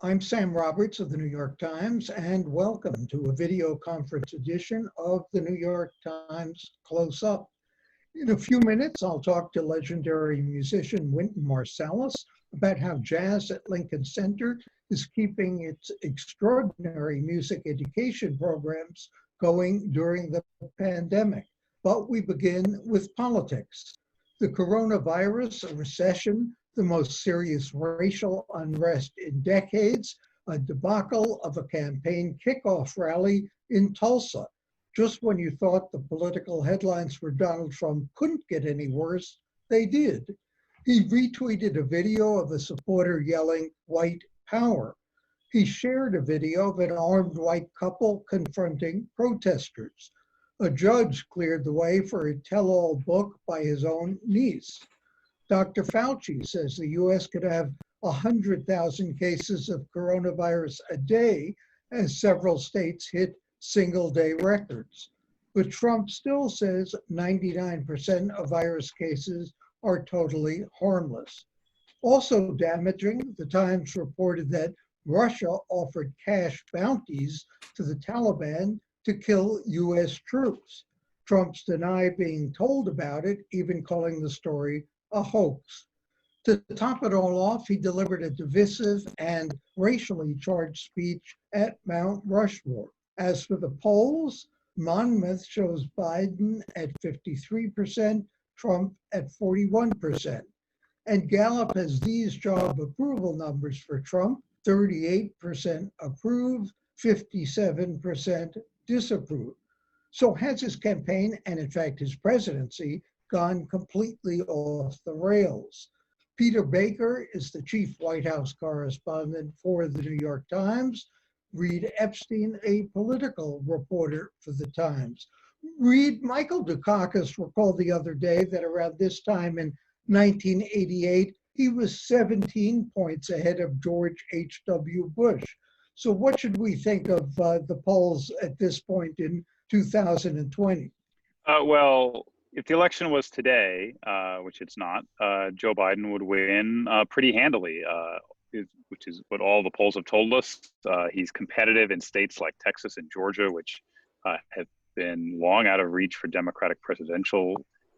I'm Sam Roberts of the New York Times, and welcome to a video conference edition of the New York Times Close Up. In a few minutes, I'll talk to legendary musician Wynton Marsalis about how jazz at Lincoln Center is keeping its extraordinary music education programs going during the pandemic. But we begin with politics. The coronavirus, a recession, the most serious racial unrest in decades, a debacle of a campaign kickoff rally in Tulsa. Just when you thought the political headlines for Donald Trump couldn't get any worse, they did. He retweeted a video of a supporter yelling, "White power." He shared a video of an armed white couple confronting protesters. A judge cleared the way for a tell-all book by his own niece. Dr. Fauci says the U.S. could have 100,000 cases of coronavirus a day as several states hit single-day records. But Trump still says 99% of virus cases are totally harmless. Also damaging, the Times reported that Russia offered cash bounties to the Taliban to kill U.S. troops. Trump's denied being told about it, even calling the story a hoax. To top it all off, he delivered a divisive and racially charged speech at Mount Rushmore. As for the polls, Monmouth shows Biden at 53%, Trump at 41%. And Gallup has these job approval numbers for Trump: 38% approve, 57% disapprove. So has his campaign, and in fact his presidency, gone completely off the rails? Peter Baker is the chief White House correspondent for the New York Times. Reid Epstein, a political reporter for the Times. Reid, Michael Dukakis recalled the other day that around this time in 1988, he was 17 points ahead of George H.W. Bush. So what should we think of the polls at this point in 2020? Well, if the election was today, which it's not, Joe Biden would win pretty handily, which is what all the polls have told us. He's competitive in states like Texas and Georgia, which have been long out of reach for Democratic presidential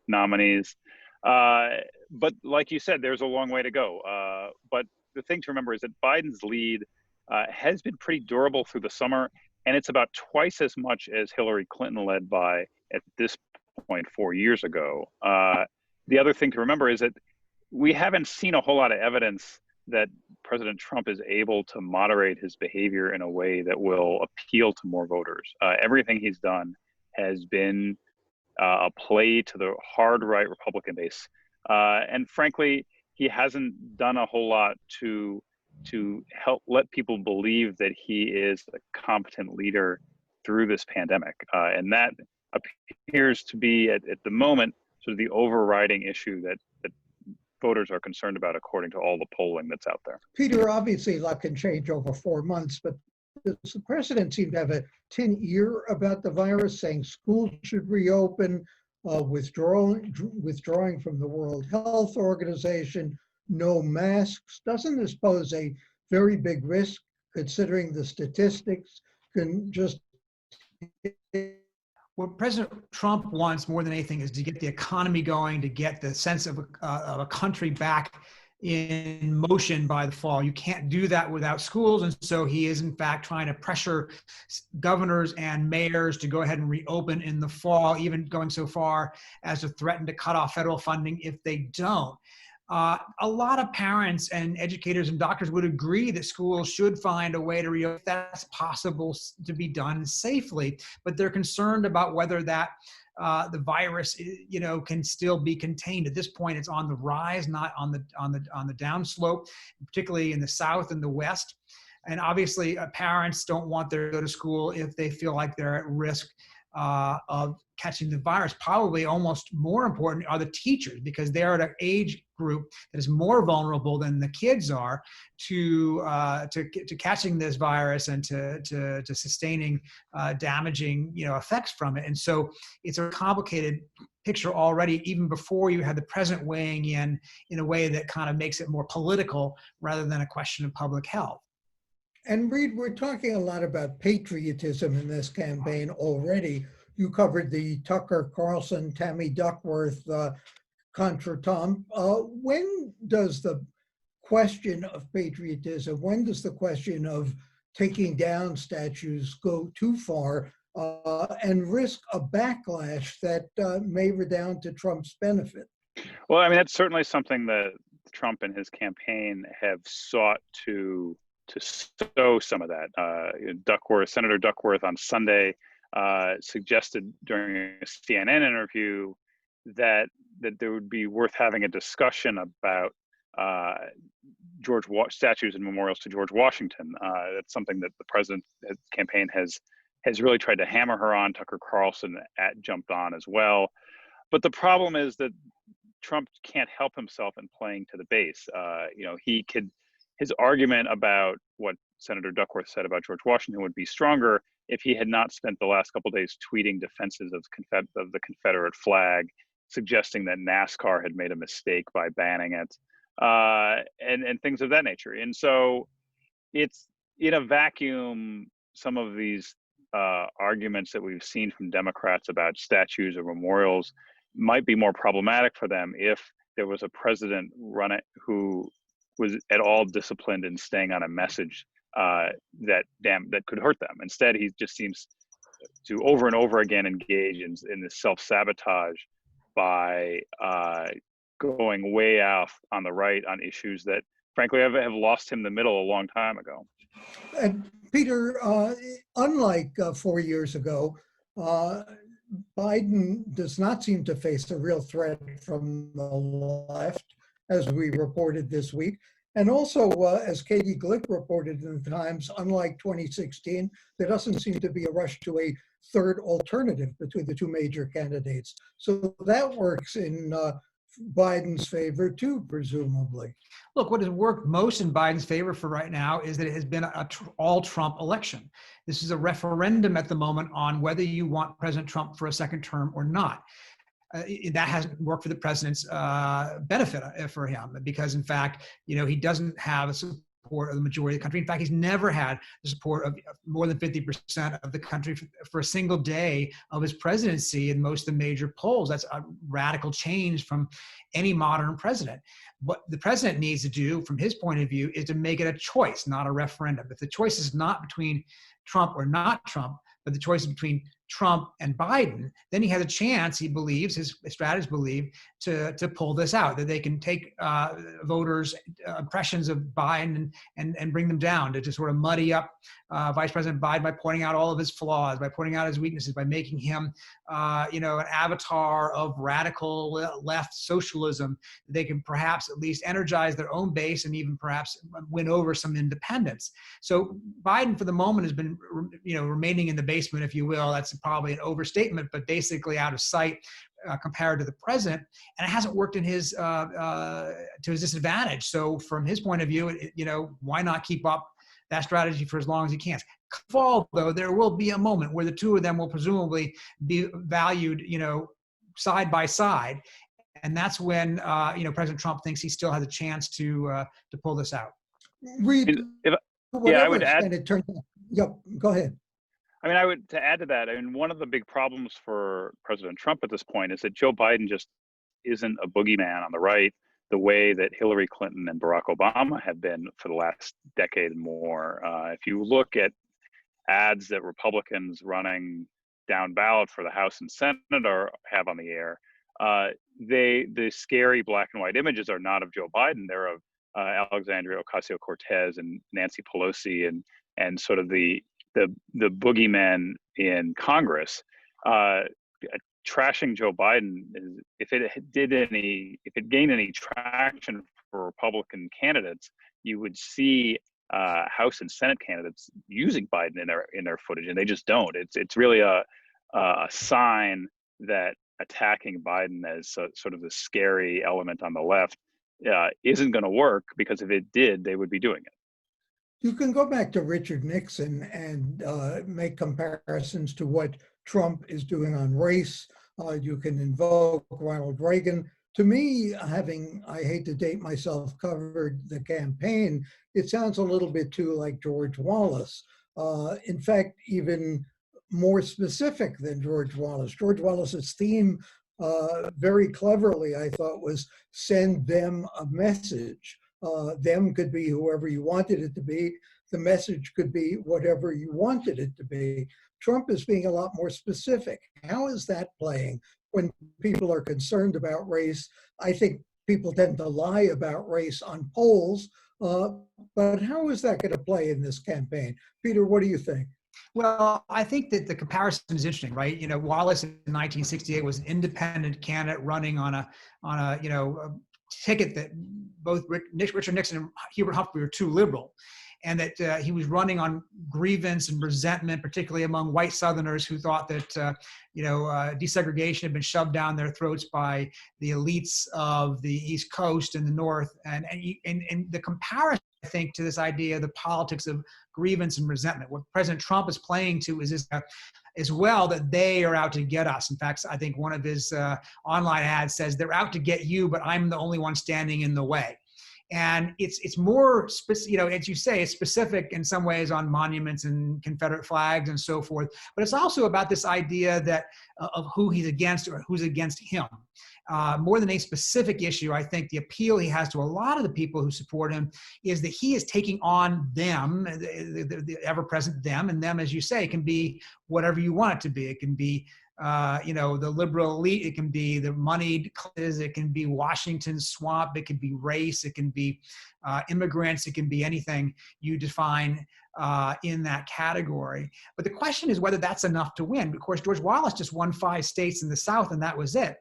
nominees. But like you said, there's a long way to go. But the thing to remember is that Biden's lead has been pretty durable through the summer, and it's about twice as much as Hillary Clinton led by at this point 4 years ago. The other thing to remember is that we haven't seen a whole lot of evidence that President Trump is able to moderate his behavior in a way that will appeal to more voters. Everything he's done has been a play to the hard right Republican base. And frankly, he hasn't done a whole lot to help let people believe that he is a competent leader through this pandemic. And that appears to be at the moment sort of the overriding issue that voters are concerned about, according to all the polling that's out there. Peter, obviously a lot can change over 4 months, but does the president seem to have a tin ear about the virus, saying schools should reopen, withdrawing from the World Health Organization, no masks? Doesn't this pose a very big risk, considering the statistics can just... What President Trump wants more than anything is to get the economy going, to get the sense of a country back in motion by the fall. You can't do that without schools. And so he is, in fact, trying to pressure governors and mayors to go ahead and reopen in the fall, even going so far as to threaten to cut off federal funding if they don't. A lot of parents and educators and doctors would agree that schools should find a way to reopen if that's possible to be done safely, but they're concerned about whether that the virus, can still be contained. At this point, it's on the rise, not on the downslope, particularly in the South and the West. And obviously, parents don't want their to go to school if they feel like they're at risk of catching the virus. Probably almost more important are the teachers, because they are at an age group that is more vulnerable than the kids are to catching this virus and to sustaining damaging effects from it. And so it's a complicated picture already, even before you had the president weighing in a way that kind of makes it more political rather than a question of public health. And Reid, we're talking a lot about patriotism in this campaign already. You covered the Tucker Carlson, Tammy Duckworth contretemps. When does the question of patriotism, when does the question of taking down statues go too far and risk a backlash that may redound to Trump's benefit? Well, I mean, that's certainly something that Trump and his campaign have sought to sow some of that. Senator Duckworth on Sunday suggested during a CNN interview that there would be worth having a discussion about statues and memorials to George Washington. That's something that the president's campaign has really tried to hammer her on. Tucker Carlson jumped on as well. But the problem is that Trump can't help himself in playing to the base. His argument about what Senator Duckworth said about George Washington would be stronger if he had not spent the last couple of days tweeting defenses of the Confederate flag, suggesting that NASCAR had made a mistake by banning it, and things of that nature. And so it's in a vacuum, some of these arguments that we've seen from Democrats about statues or memorials might be more problematic for them if there was a president who was at all disciplined in staying on a message that could hurt them. Instead, he just seems to over and over again engage in this self-sabotage by going way off on the right on issues that, frankly, have lost him the middle a long time ago. And Peter, unlike 4 years ago, Biden does not seem to face a real threat from the left, as we reported this week. And also, as Katie Glick reported in the Times, unlike 2016, there doesn't seem to be a rush to a third alternative between the two major candidates. So that works in Biden's favor too, presumably. Look, what has worked most in Biden's favor for right now is that it has been an all-Trump election. This is a referendum at the moment on whether you want President Trump for a second term or not. That hasn't worked for the president's benefit for him because, in fact, he doesn't have a support of the majority of the country. In fact, he's never had the support of more than 50% of the country for a single day of his presidency in most of the major polls. That's a radical change from any modern president. What the president needs to do, from his point of view, is to make it a choice, not a referendum. If the choice is not between Trump or not Trump, but the choice is between Trump and Biden, then he has a chance, he believes, his strategists believe, to pull this out, that they can take voters' impressions of Biden and bring them down, to sort of muddy up Vice President Biden by pointing out all of his flaws, by pointing out his weaknesses, by making him, an avatar of radical left socialism. They can perhaps at least energize their own base and even perhaps win over some independents. So Biden, for the moment, has been, remaining in the basement, if you will. That's probably an overstatement, but basically out of sight compared to the president, and it hasn't worked in his to his disadvantage. So from his point of view, why not keep up that strategy for as long as he can? Fall, though, there will be a moment where the two of them will presumably be valued, side by side, and that's when President Trump thinks he still has a chance to pull this out. Reid, I would add. Yep, go ahead. I mean, to add to that, one of the big problems for President Trump at this point is that Joe Biden just isn't a boogeyman on the right the way that Hillary Clinton and Barack Obama have been for the last decade and more. If you look at ads that Republicans running down ballot for the House and Senate have on the air, the scary black and white images are not of Joe Biden. They're of Alexandria Ocasio-Cortez and Nancy Pelosi and sort of the boogeymen in Congress. Trashing Joe Biden, if it gained any traction for Republican candidates, you would see House and Senate candidates using Biden in their footage, and they just don't. It's really a sign that attacking Biden as sort of the scary element on the left isn't going to work, because if it did, they would be doing it. You can go back to Richard Nixon and make comparisons to what Trump is doing on race. You can invoke Ronald Reagan To me, I hate to date myself, covered the campaign, it sounds a little bit too like George Wallace. In fact, even more specific than George Wallace. George Wallace's theme, very cleverly, I thought, was send them a message. Them could be whoever you wanted it to be. The message could be whatever you wanted it to be. Trump is being a lot more specific. How is that playing when people are concerned about race? I think people tend to lie about race on polls, but how is that going to play in this campaign? Peter, what do you think? Well, I think that the comparison is interesting, right? You know, Wallace in 1968 was an independent candidate running on a a ticket that both Richard Nixon and Hubert Humphrey were too liberal, and that he was running on grievance and resentment, particularly among white Southerners who thought that desegregation had been shoved down their throats by the elites of the East Coast and the North, and the comparison, I think, to this idea of the politics of grievance and resentment. What President Trump is playing to is as well that they are out to get us. In fact, I think one of his online ads says they're out to get you, but I'm the only one standing in the way. And it's more specific, as you say, it's specific in some ways on monuments and Confederate flags and so forth. But it's also about this idea that of who he's against or who's against him. More than a specific issue, I think the appeal he has to a lot of the people who support him is that he is taking on them, the ever-present them, and them, as you say, can be whatever you want it to be. It can be the liberal elite, it can be the moneyed classes, it can be Washington's swamp, it can be race, it can be immigrants, it can be anything you define in that category. But the question is whether that's enough to win. Of course, George Wallace just won 5 states in the South, and that was it.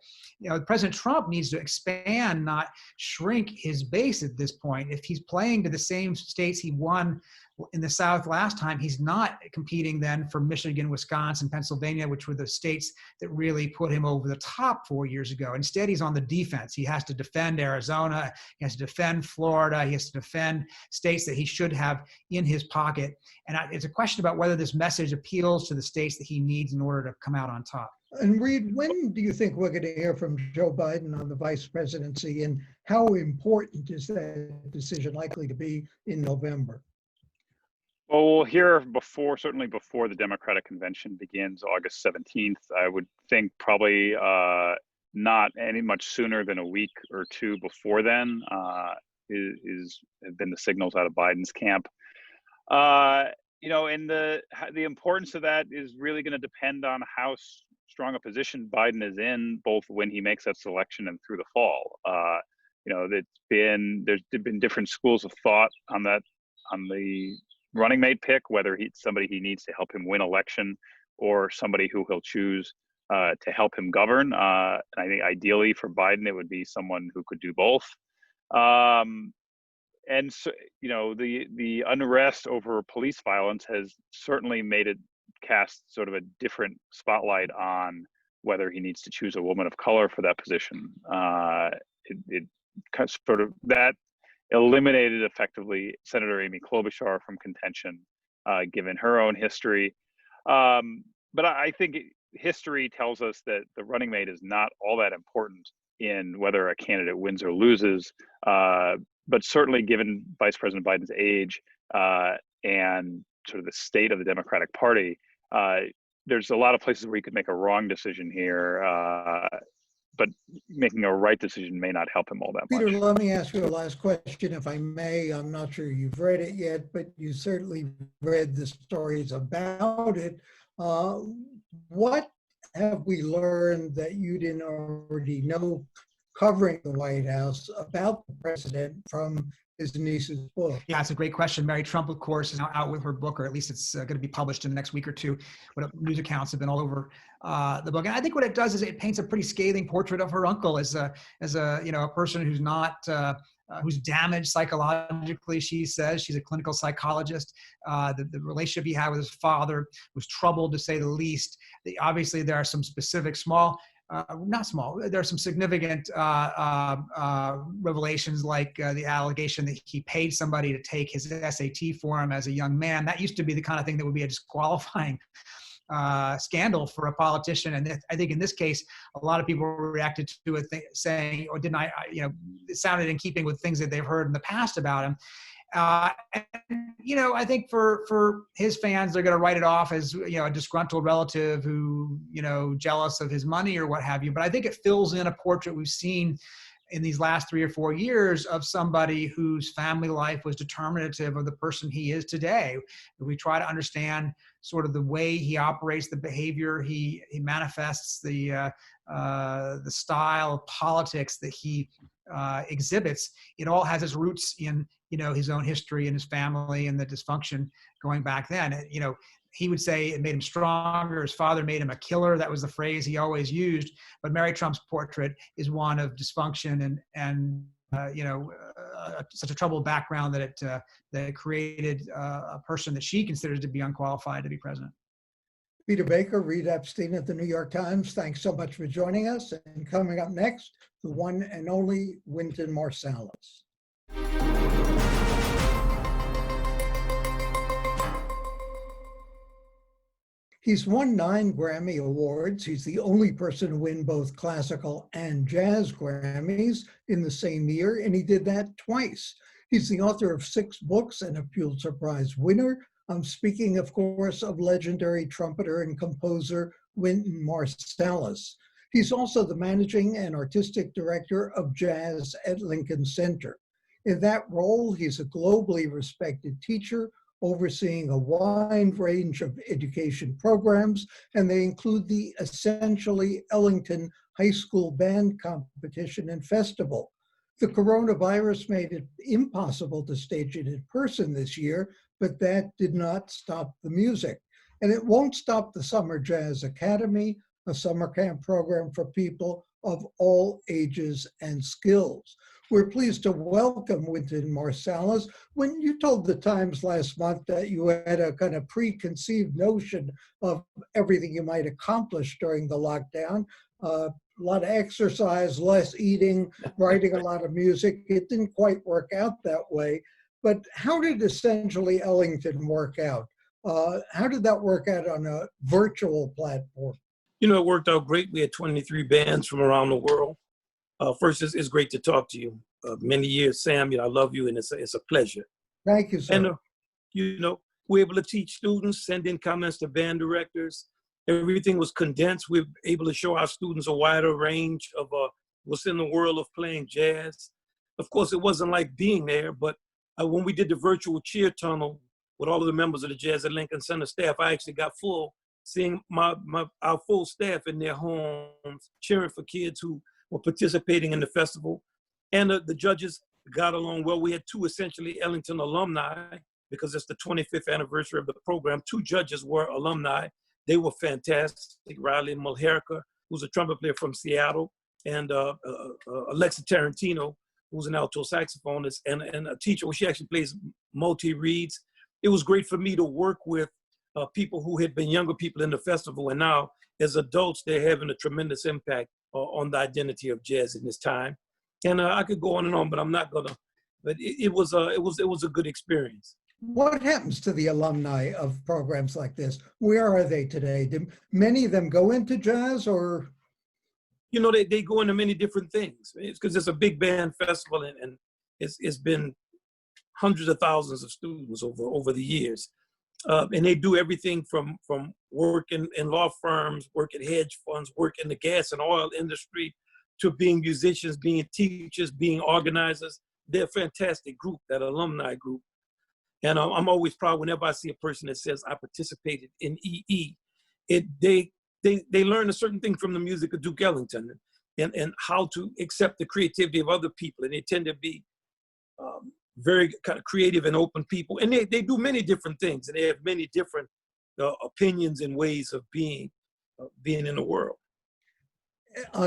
President Trump needs to expand, not shrink his base at this point. If he's playing to the same states he won in the South last time, he's not competing then for Michigan, Wisconsin, Pennsylvania, which were the states that really put him over the top 4 years ago. Instead, he's on the defense. He has to defend Arizona. He has to defend Florida. He has to defend states that he should have in his pocket. And it's a question about whether this message appeals to the states that he needs in order to come out on top. And Reid, when do you think we're going to hear from Joe Biden on the vice presidency, and how important is that decision likely to be in November? Well, we'll hear certainly before the Democratic convention begins August 17th. I would think probably not any much sooner than a week or two before then have been the signals out of Biden's camp. And the importance of that is really going to depend on how strong a position Biden is in, both when he makes that selection and through the fall. There's been different schools of thought on the running mate pick, whether he's somebody he needs to help him win election or somebody who he'll choose to help him govern. And I think ideally for Biden, it would be someone who could do both. And so, the unrest over police violence has certainly made it cast sort of a different spotlight on whether he needs to choose a woman of color for that position. It sort of that eliminated effectively Senator Amy Klobuchar from contention, given her own history. But I think history tells us that the running mate is not all that important in whether a candidate wins or loses. But certainly given Vice President Biden's age and sort of the state of the Democratic Party, there's a lot of places where you could make a wrong decision here, but making a right decision may not help him all that much. Peter, let me ask you a last question, if I may. I'm not sure you've read it yet, but you certainly read the stories about it. What have we learned that you didn't already know covering the White House about the president from his niece's book? Yeah, it's a great question. Mary Trump, of course, is now out with her book, or at least it's going to be published in the next week or two. What news accounts have been all over the book, and I think what it does is it paints a pretty scathing portrait of her uncle as a person who's not who's damaged psychologically. She says she's a clinical psychologist. The relationship he had with his father was troubled, to say the least. Obviously, there are some specific there are some significant revelations, like the allegation that he paid somebody to take his SAT for him as a young man. That used to be the kind of thing that would be a disqualifying scandal for a politician. And I think in this case, a lot of people reacted to it saying, or didn't it sounded in keeping with things that they've heard in the past about him. And, I think for his fans, they're going to write it off as, a disgruntled relative who, jealous of his money or what have you. But I think it fills in a portrait we've seen in these last 3 or 4 years of somebody whose family life was determinative of the person he is today. We try to understand sort of the way he operates, the behavior he manifests, the style of politics that he exhibits. It all has its roots in his own history and his family and the dysfunction going back then. He would say it made him stronger. His father made him a killer. That was the phrase he always used. But Mary Trump's portrait is one of dysfunction and such a troubled background that it created a person that she considers to be unqualified to be president. Peter Baker, Reid Epstein at the New York Times, thanks so much for joining us. And coming up next, the one and only Wynton Marsalis. He's won 9 Grammy Awards. He's the only person to win both classical and jazz Grammys in the same year, and he did that twice. He's the author of 6 books and a Pulitzer Prize winner. I'm speaking, of course, of legendary trumpeter and composer Wynton Marsalis. He's also the managing and artistic director of jazz at Lincoln Center. In that role, he's a globally respected teacher, overseeing a wide range of education programs, and they include the essentially Ellington High School Band Competition and Festival. The coronavirus made it impossible to stage it in person this year, but that did not stop the music. And it won't stop the Summer Jazz Academy, a summer camp program for people of all ages and skills. We're pleased to welcome Wynton Marsalis. When you told the Times last month that you had a kind of preconceived notion of everything you might accomplish during the lockdown, a lot of exercise, less eating, writing a lot of music, it didn't quite work out that way. But how did essentially Ellington work out? How did that work out on a virtual platform? It worked out great. We had 23 bands from around the world. First, it's great to talk to you. Many years, Sam, I love you, and it's a pleasure. Thank you, sir. And, we're able to teach students, send in comments to band directors. Everything was condensed. We're able to show our students a wider range of what's in the world of playing jazz. Of course, it wasn't like being there, but when we did the virtual cheer tunnel with all of the members of the Jazz at Lincoln Center staff, I actually got full, seeing our full staff in their homes, cheering for kids who were participating in the festival. And the judges got along well. We had 2 essentially Ellington alumni because it's the 25th anniversary of the program. 2 judges were alumni. They were fantastic. Riley Mulherka, who's a trumpet player from Seattle, and Alexa Tarantino, who's an alto saxophonist and a teacher. Well, she actually plays multi-reeds. It was great for me to work with people who had been younger people in the festival, and now as adults, they're having a tremendous impact on the identity of jazz in this time. And I could go on and on, but I'm not gonna. But it was a good experience. What happens to the alumni of programs like this? Where are they today? Do many of them go into jazz, or? They go into many different things. It's because it's a big band festival, and it's been hundreds of thousands of students over the years. And they do everything from work in law firms, work at hedge funds, work in the gas and oil industry, to being musicians, being teachers, being organizers. They're a fantastic group, that alumni group. And I'm always proud whenever I see a person that says, I participated in EE. They learn a certain thing from the music of Duke Ellington and how to accept the creativity of other people. And they tend to be very kind of creative and open people. And they do many different things, and they have many different opinions and ways of being in the world.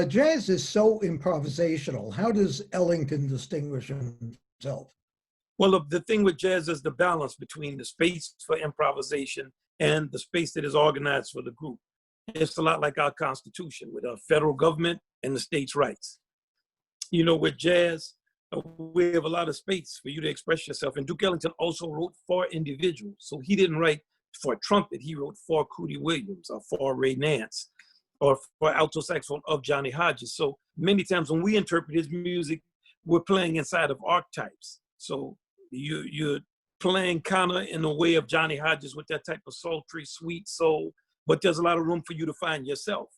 Jazz is so improvisational. How does Ellington distinguish himself? Well, the thing with jazz is the balance between the space for improvisation and the space that is organized for the group. It's a lot like our Constitution with our federal government and the states' rights. With jazz, we have a lot of space for you to express yourself. And Duke Ellington also wrote for individuals. So he didn't write for trumpet, he wrote for Cootie Williams or for Ray Nance or for alto saxophone of Johnny Hodges. So many times when we interpret his music, we're playing inside of archetypes. So you're playing kind of in the way of Johnny Hodges with that type of sultry, sweet soul, but there's a lot of room for you to find yourself.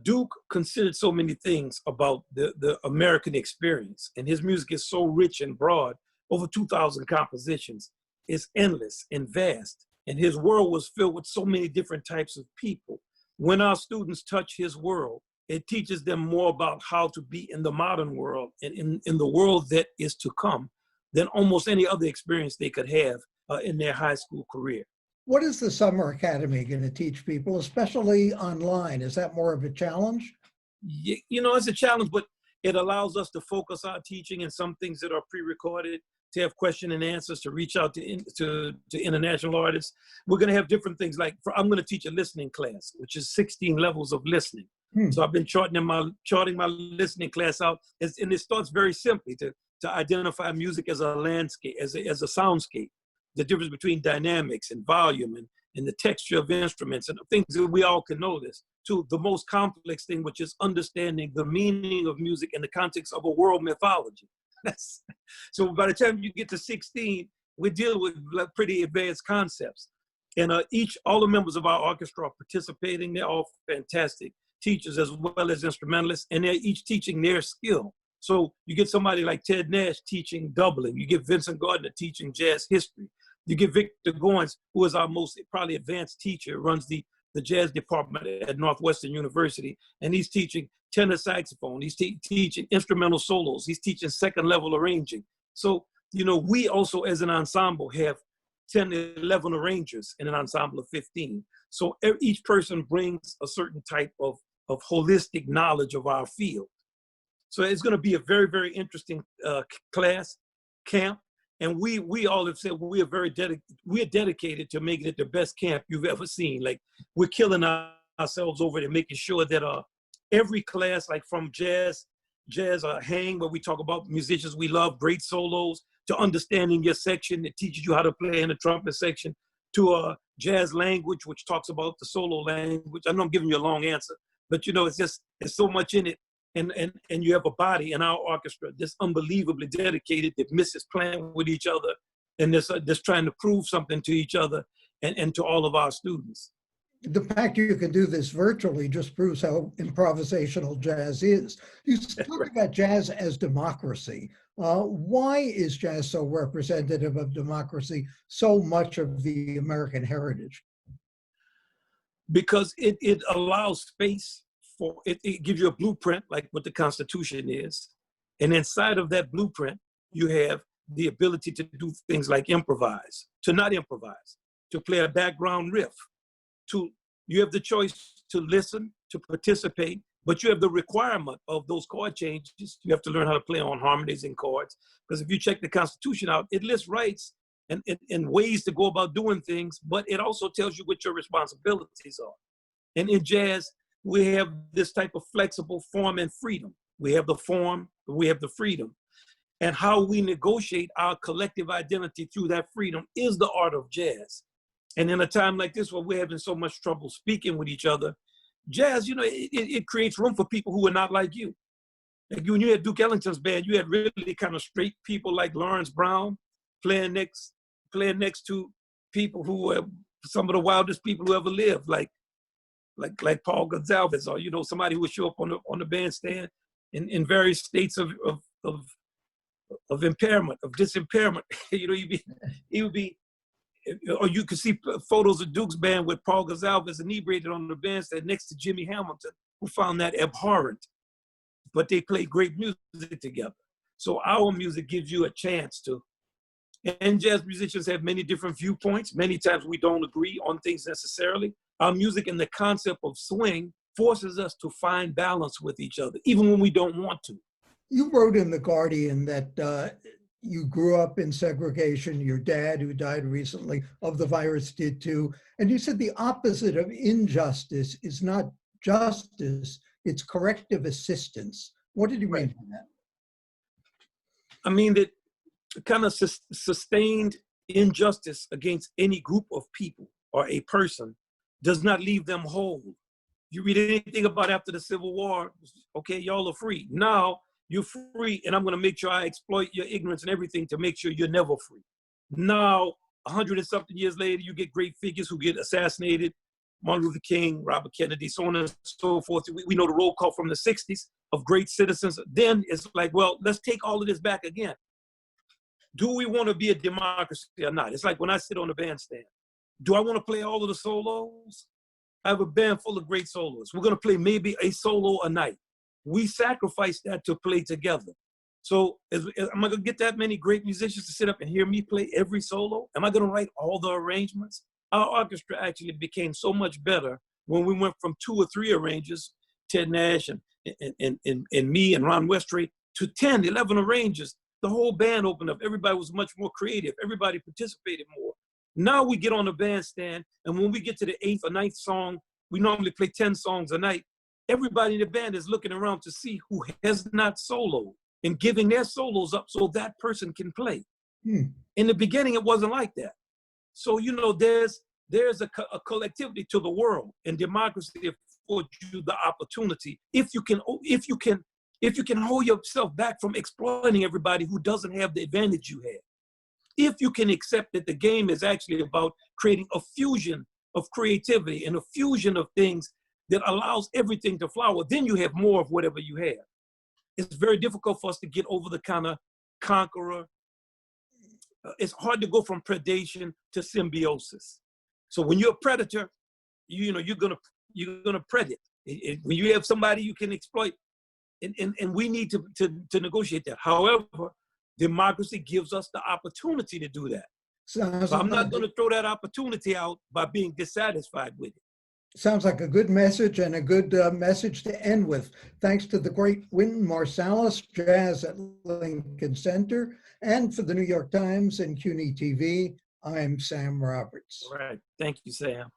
Duke considered so many things about the American experience, and his music is so rich and broad, over 2,000 compositions. It's endless and vast, and his world was filled with so many different types of people. When our students touch his world, it teaches them more about how to be in the modern world and in the world that is to come than almost any other experience they could have in their high school career. What is the Summer Academy going to teach people, especially online? Is that more of a challenge? You know, it's a challenge, but it allows us to focus our teaching in some things that are pre-recorded, to have question and answers, to reach out to international artists. We're going to have different things. Like I'm going to teach a listening class, which is 16 levels of listening. So I've been charting my listening class out, and it starts very simply to identify music as a landscape, as a soundscape, the difference between dynamics and volume and the texture of instruments and things that we all can notice, to the most complex thing, which is understanding the meaning of music in the context of a world mythology. So by the time you get to 16, we deal with pretty advanced concepts. And all the members of our orchestra are participating. They're all fantastic teachers as well as instrumentalists, and they're each teaching their skill. So you get somebody like Ted Nash teaching doubling. You get Vincent Gardner teaching jazz history. You get Victor Goins, who is our most probably advanced teacher, runs the jazz department at Northwestern University, and he's teaching tenor saxophone. He's teaching instrumental solos. He's teaching second level arranging. So, you know, we also as an ensemble have 10, 11 arrangers in an ensemble of 15. So each person brings a certain type of holistic knowledge of our field. So it's going to be a very, very interesting camp. And we all have said we are dedicated to making it the best camp you've ever seen. Like, we're killing ourselves over it and making sure that every class, like from jazz hang, where we talk about musicians we love, great solos, to understanding your section that teaches you how to play in the trumpet section, to jazz language, which talks about the solo language. I know I'm giving you a long answer, but you know, there's so much in it. And you have a body in our orchestra that's unbelievably dedicated, that misses playing with each other, and that's trying to prove something to each other and to all of our students. The fact you can do this virtually just proves how improvisational jazz is. You talk about jazz as democracy. Why is jazz so representative of democracy, so much of the American heritage? Because it allows space. It gives you a blueprint, like what the Constitution is. And inside of that blueprint, you have the ability to do things like improvise, to not improvise, to play a background riff, you have the choice to listen, to participate, but you have the requirement of those chord changes. You have to learn how to play on harmonies and chords. Because if you check the Constitution out, it lists rights and ways to go about doing things, but it also tells you what your responsibilities are. And in jazz, we have this type of flexible form and freedom. We have the form, we have the freedom. And how we negotiate our collective identity through that freedom is the art of jazz. And in a time like this where we're having so much trouble speaking with each other, jazz, you know, it creates room for people who are not like you. Like when you had Duke Ellington's band, you had really kind of straight people like Lawrence Brown playing next to people who were some of the wildest people who ever lived, like Paul Gonsalves, or, you know, somebody who would show up on the bandstand in various states of impairment, of disimpairment. You know, he would be, or you could see photos of Duke's band with Paul Gonsalves inebriated on the bandstand next to Jimmy Hamilton, who found that abhorrent, but they played great music together. So our music gives you a chance to, and jazz musicians have many different viewpoints. Many times we don't agree on things necessarily. Our music and the concept of swing forces us to find balance with each other, even when we don't want to. You wrote in The Guardian that you grew up in segregation. Your dad, who died recently of the virus, did too. And you said the opposite of injustice is not justice, it's corrective assistance. What did you mean by that? I mean that kind of sustained injustice against any group of people or a person does not leave them whole. You read anything about after the Civil War, okay, y'all are free. Now you're free, and I'm going to make sure I exploit your ignorance and everything to make sure you're never free. Now, 100 and something years later, you get great figures who get assassinated, Martin Luther King, Robert Kennedy, so on and so forth. We know the roll call from the 60s of great citizens. Then it's like, well, let's take all of this back again. Do we want to be a democracy or not? It's like when I sit on the bandstand. Do I want to play all of the solos? I have a band full of great solos. We're going to play maybe a solo a night. We sacrifice that to play together. So am I going to get that many great musicians to sit up and hear me play every solo? Am I going to write all the arrangements? Our orchestra actually became so much better when we went from 2 or 3 arrangers, Ted Nash and me and Ron Westray, to 10, 11 arrangers. The whole band opened up. Everybody was much more creative. Everybody participated more. Now we get on the bandstand, and when we get to the 8th or 9th song, we normally play 10 songs a night. Everybody in the band is looking around to see who has not soloed and giving their solos up so that person can play. In the beginning, it wasn't like that. So, you know, there's a collectivity to the world, and democracy affords you the opportunity if you can hold yourself back from exploiting everybody who doesn't have the advantage you have. If you can accept that the game is actually about creating a fusion of creativity and a fusion of things that allows everything to flower, then you have more of whatever you have. It's very difficult for us to get over the kind of conqueror. It's hard to go from predation to symbiosis. So when you're a predator, you know, you're gonna predate. When you have somebody you can exploit, and we need to negotiate that. However, democracy gives us the opportunity to do that. So I'm not going to throw that opportunity out by being dissatisfied with it. Sounds like a good message and a good message to end with. Thanks to the great Wynton Marsalis, Jazz at Lincoln Center, and for the New York Times and CUNY TV, I'm Sam Roberts. All right. Thank you, Sam.